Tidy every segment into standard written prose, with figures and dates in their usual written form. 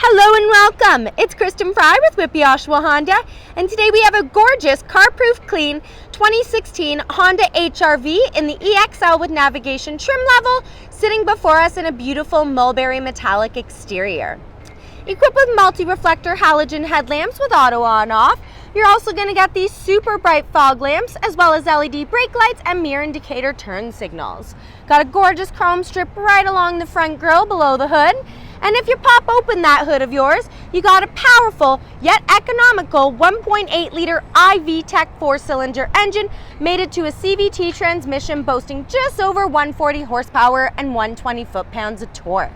Hello and welcome. It's Kristen Fry with WHITBY OSHAWA Honda, and today we have a gorgeous car-proof clean 2016 Honda HR-V in the EX-L with navigation trim level, sitting before us in a beautiful mulberry metallic exterior. Equipped with multi-reflector halogen headlamps with auto on-off, you're also going to get these super bright fog lamps as well as LED brake lights and mirror indicator turn signals. Got a gorgeous chrome strip right along the front grille below the hood. And if you pop open that hood of yours, you got a powerful yet economical 1.8 liter iVTEC 4-cylinder engine mated to a CVT transmission boasting just over 140 horsepower and 120 foot-pounds of torque.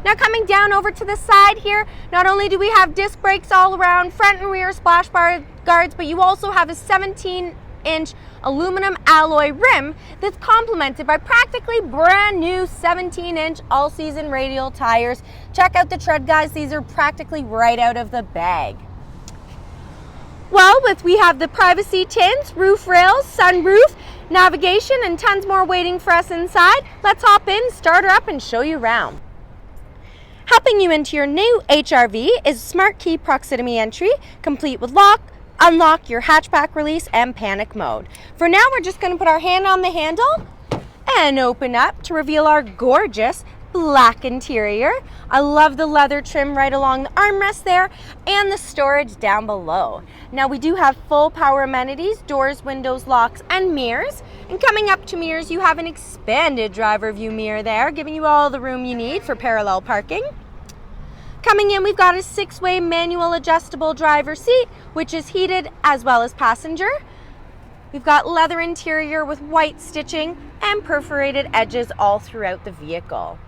Now coming down over to the side here, not only do we have disc brakes all around, front and rear splash bar guards, but you also have a 17-inch aluminum alloy rim that's complemented by practically brand new 17-inch all-season radial tires. Check out the tread, guys. These are practically right out of the bag. Well, we have the privacy tints, roof rails, sunroof, navigation, and tons more waiting for us inside. Let's hop in, start her up, and show you around. Helping you into your new HR-V is smart key proximity entry, complete with lock, unlock, your hatchback release, and panic mode. For now, we're just going to put our hand on the handle and open up to reveal our gorgeous black interior. I love the leather trim right along the armrest there and the storage down below. Now we do have full power amenities, doors, windows, locks, and mirrors. And coming up to mirrors, you have an expanded driver view mirror there, giving you all the room you need for parallel parking. Coming in, we've got a 6-way manual adjustable driver seat, which is heated as well as passenger. We've got leather interior with white stitching and perforated edges all throughout the vehicle.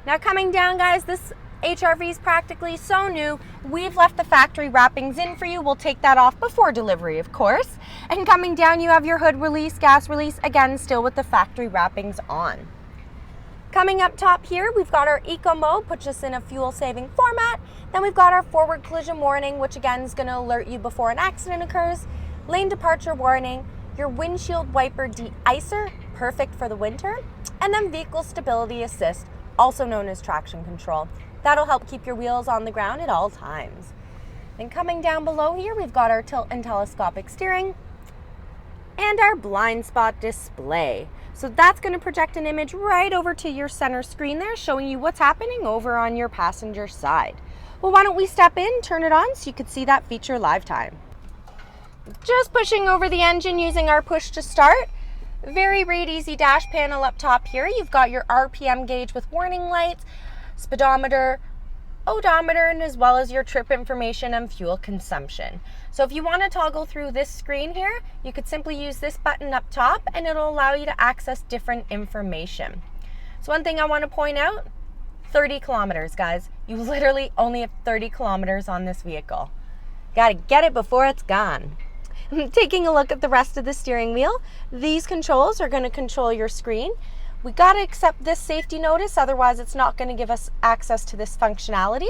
Now coming down, guys, this HR-V is practically so new. We've left the factory wrappings in for you. We'll take that off before delivery, of course. And coming down, you have your hood release, gas release, again, still with the factory wrappings on. Coming up top here, we've got our eco mode, puts us in a fuel-saving format. Then we've got our forward collision warning, which again is going to alert you before an accident occurs. Lane departure warning, your windshield wiper de-icer, perfect for the winter. And then vehicle stability assist, also known as traction control. That'll help keep your wheels on the ground at all times. And coming down below here, we've got our tilt and telescopic steering and our blind spot display. So that's going to project an image right over to your center screen there, showing you what's happening over on your passenger side. Well, why don't we step in, turn it on so you can see that feature live time. Just pushing over the engine using our push to start. Very easy dash panel up top here. You've got your RPM gauge with warning lights, speedometer, odometer, and as well as your trip information and fuel consumption. So if you want to toggle through this screen here, you could simply use this button up top and it'll allow you to access different information. So one thing I want to point out, 30 kilometers, guys. You literally only have 30 kilometers on this vehicle. Got to get it before it's gone. Taking a look at the rest of the steering wheel, these controls are going to control your screen. We got to accept this safety notice, otherwise it's not going to give us access to this functionality.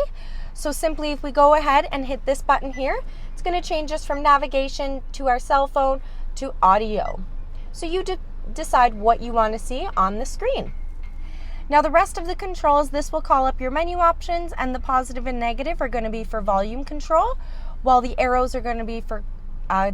So simply if we go ahead and hit this button here, it's going to change us from navigation to our cell phone to audio. So you decide what you want to see on the screen. Now the rest of the controls, this will call up your menu options, and the positive and negative are going to be for volume control, while the arrows are going to be for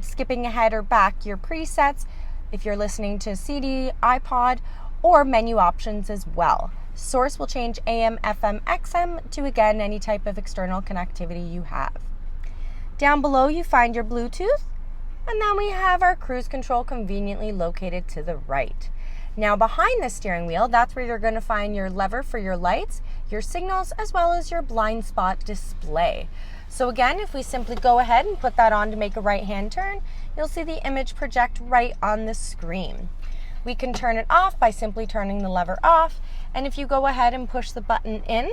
skipping ahead or back your presets, if you're listening to CD, iPod, or menu options as well. Source will change AM, FM, XM to, again, any type of external connectivity you have. Down below you find your Bluetooth, and then we have our cruise control conveniently located to the right. Now behind the steering wheel, that's where you're going to find your lever for your lights, your signals, as well as your blind spot display. So again, if we simply go ahead and put that on to make a right-hand turn, you'll see the image project right on the screen. We can turn it off by simply turning the lever off, and if you go ahead and push the button in,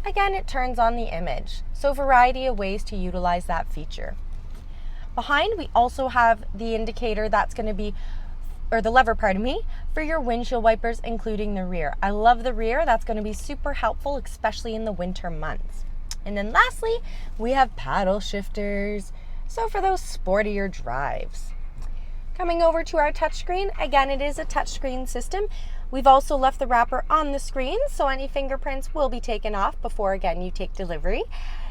again it turns on the image. So a variety of ways to utilize that feature. Behind, we also have the indicator that's going to be, or the lever, pardon me, for your windshield wipers, including the rear. I love the rear. That's going to be super helpful, especially in the winter months. And then lastly, we have paddle shifters, so for those sportier drives. Coming over to our touchscreen, again, it is a touchscreen system. We've also left the wrapper on the screen, so any fingerprints will be taken off before, again, you take delivery.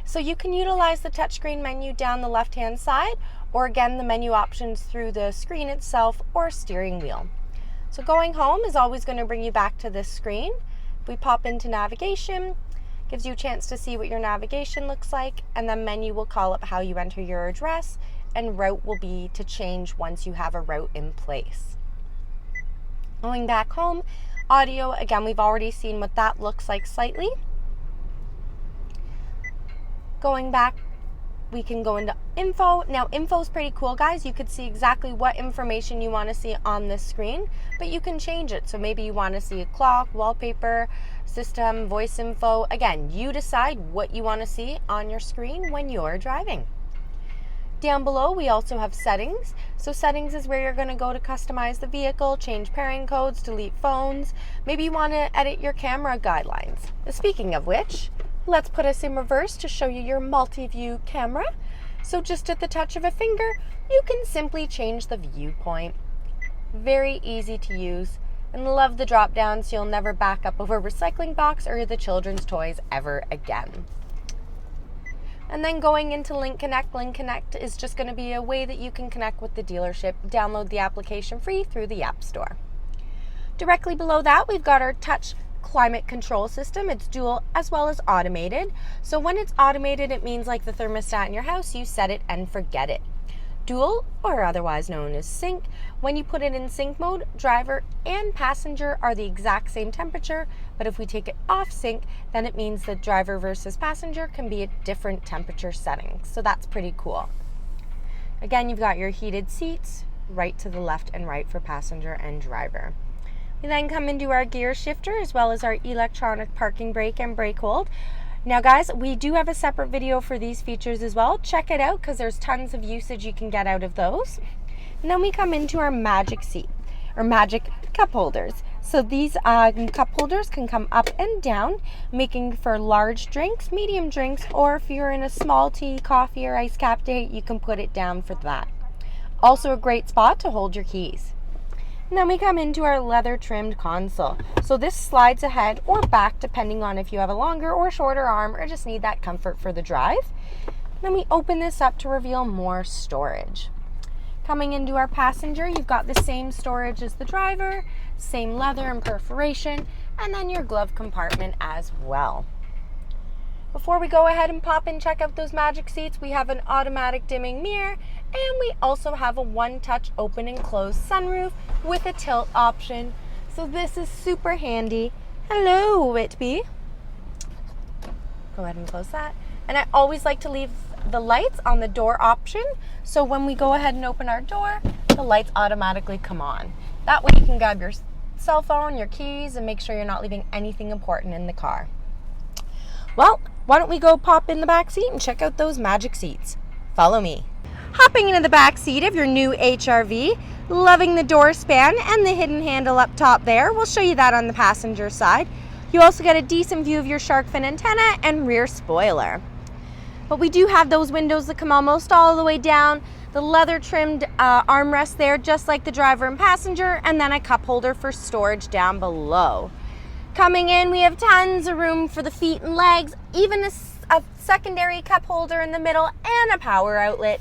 So you can utilize the touchscreen menu down the left-hand side, or again, the menu options through the screen itself or steering wheel. So going home is always going to bring you back to this screen. If we pop into navigation, gives you a chance to see what your navigation looks like, and then menu will call up how you enter your address, and route will be to change once you have a route in place. Going back home, audio, again, we've already seen what that looks like slightly. Going back, we can go into info. Now, info is pretty cool, guys. You could see exactly what information you want to see on this screen, but you can change it. So maybe you want to see a clock, wallpaper, system, voice info. Again, you decide what you want to see on your screen when you're driving. Down below, we also have settings. So settings is where you're going to go to customize the vehicle, change pairing codes, delete phones. Maybe you want to edit your camera guidelines. Speaking of which, let's put us in reverse to show you your multi-view camera. So just at the touch of a finger, you can simply change the viewpoint. Very easy to use, and love the drop down so you'll never back up over a recycling box or the children's toys ever again. And then going into Link Connect. Link Connect is just going to be a way that you can connect with the dealership. Download the application free through the App Store. Directly below that, we've got our touch climate control system. It's dual as well as automated. So when it's automated, it means like the thermostat in your house, you set it and forget it. Dual, or otherwise known as sync, when you put it in sync mode, driver and passenger are the exact same temperature, but if we take it off sync, then it means that driver versus passenger can be at different temperature settings. So that's pretty cool. Again, you've got your heated seats, right to the left and right for passenger and driver. We then come into our gear shifter as well as our electronic parking brake and brake hold. Now guys, we do have a separate video for these features as well. Check it out because there's tons of usage you can get out of those. And then we come into our magic seat, or magic cup holders. So these cup holders can come up and down, making for large drinks, medium drinks, or if you're in a small tea, coffee, or ice cap day, you can put it down for that. Also a great spot to hold your keys. And then we come into our leather trimmed console. So this slides ahead or back depending on if you have a longer or shorter arm or just need that comfort for the drive. And then we open this up to reveal more storage. Coming into our passenger, you've got the same storage as the driver, same leather and perforation, and then your glove compartment as well. Before we go ahead and pop and check out those magic seats, we have an automatic dimming mirror, and we also have a one-touch open and close sunroof with a tilt option. So this is super handy. Hello, Whitby. Go ahead and close that. And I always like to leave the lights on the door option, so when we go ahead and open our door, the lights automatically come on. That way you can grab your cell phone, your keys, and make sure you're not leaving anything important in the car. Well, why don't we go pop in the back seat and check out those magic seats. Follow me. Hopping into the back seat of your new HR-V, loving the door span and the hidden handle up top there. We'll show you that on the passenger side. You also get a decent view of your shark fin antenna and rear spoiler. But we do have those windows that come almost all the way down, the leather trimmed armrest there, just like the driver and passenger, and then a cup holder for storage down below. Coming in, we have tons of room for the feet and legs, even a secondary cup holder in the middle and a power outlet.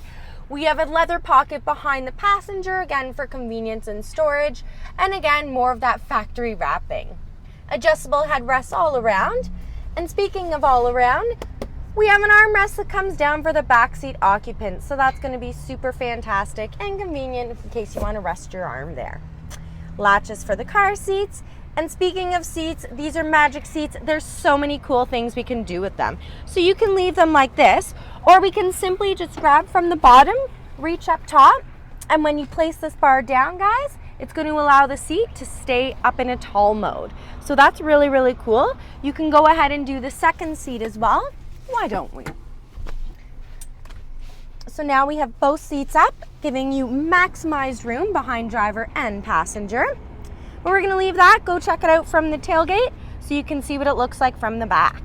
We have a leather pocket behind the passenger, again for convenience and storage, and again more of that factory wrapping. Adjustable headrests all around, and speaking of all around, we have an armrest that comes down for the backseat occupants, so that's going to be super fantastic and convenient in case you want to rest your arm there. Latches for the car seats, and speaking of seats, these are magic seats. There's so many cool things we can do with them. So you can leave them like this, or we can simply just grab from the bottom, reach up top, and when you place this bar down, guys, it's going to allow the seat to stay up in a tall mode. So that's really, really cool. You can go ahead and do the second seat as well. Why don't we? So now we have both seats up, giving you maximized room behind driver and passenger. But we're going to leave that, go check it out from the tailgate so you can see what it looks like from the back.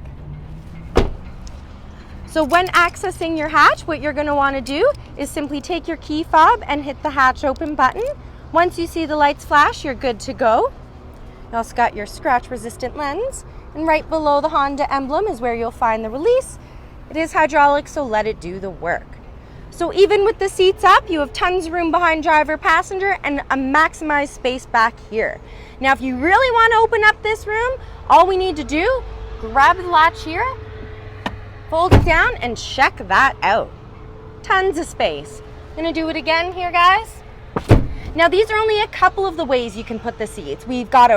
So when accessing your hatch, what you're going to want to do is simply take your key fob and hit the hatch open button. Once you see the lights flash, you're good to go. You also got your scratch resistant lens, and right below the Honda emblem is where you'll find the release. It is hydraulic, so let it do the work. So even with the seats up, you have tons of room behind driver, passenger, and a maximized space back here. Now, if you really want to open up this room, all we need to do, grab the latch here, fold it down, and check that out. Tons of space. I'm gonna do it again here, guys. Now, these are only a couple of the ways you can put the seats. We've got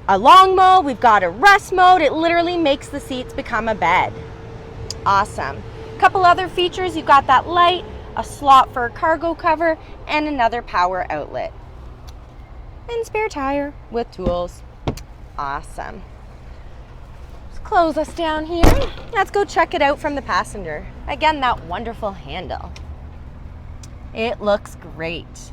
a long mode, we've got a rest mode. It literally makes the seats become a bed. Awesome. A couple other features, you've got that light, a slot for a cargo cover, and another power outlet. And spare tire with tools. Awesome. Let's close us down here. Let's go check it out from the passenger. Again, that wonderful handle. It looks great.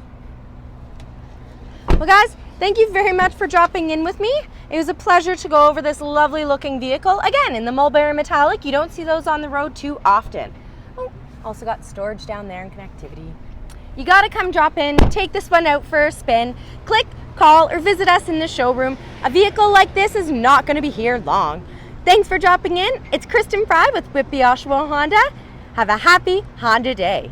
Well, guys, thank you very much for dropping in with me. It was a pleasure to go over this lovely looking vehicle. Again, in the mulberry metallic, you don't see those on the road too often. Oh, also got storage down there and connectivity. You gotta come drop in, take this one out for a spin, click, call, or visit us in the showroom. A vehicle like this is not gonna be here long. Thanks for dropping in. It's Kristen Fry with WHITBY Oshawa Honda. Have a happy Honda day.